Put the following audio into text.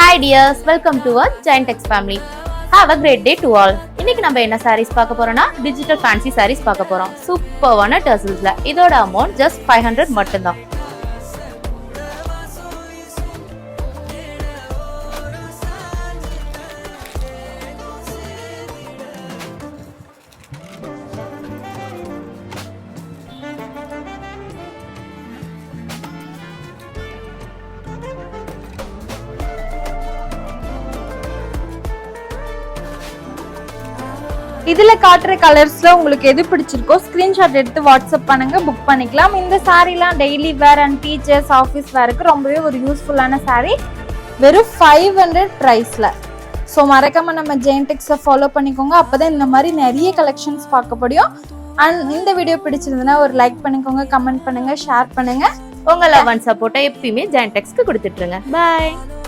Hi dears, welcome to our Giantex family. Have a great day to all. இன்னைக்கு நம்ம என்ன sarees பார்க்க போறோம்னா digital fancy sarees பார்க்க போறோம். சூப்பரான tasselsல. இதோட amount just 500 மட்டும்தான். இதுல காட்டுற கலர்ஸ்ல உங்களுக்கு எது பிடிச்சிருக்கோ ஸ்கிரீன்ஷாட் எடுத்து வாட்ஸ்அப் பண்ணுங்க, புக் பண்ணிக்கலாம். இந்த சாரீலாம் daily wear and teachers office வேருக்கு ரொம்பவே ஒரு யூஸ்ஃபுல்லான சாரீ. வெறும் 500 பிரைஸ்ல. ஸோ மறக்காம நம்ம ஜெயன்டெக்ஸை ஃபாலோ பண்ணிக்கோங்க. அப்பதான் இந்த மாதிரி நிறைய கலெக்ஷன்ஸ் பார்க்க முடியும். அண்ட் இந்த வீடியோ பிடிச்சிருந்ததுன்னா ஒரு லைக் பண்ணிக்கோங்க, கமெண்ட் பண்ணுங்க, ஷேர் பண்ணுங்க. உங்க லவ் அண்ட் சப்போர்ட்டை எப்பயுமே Giantexக்கு கொடுத்துட்டுருங்க. பாய்.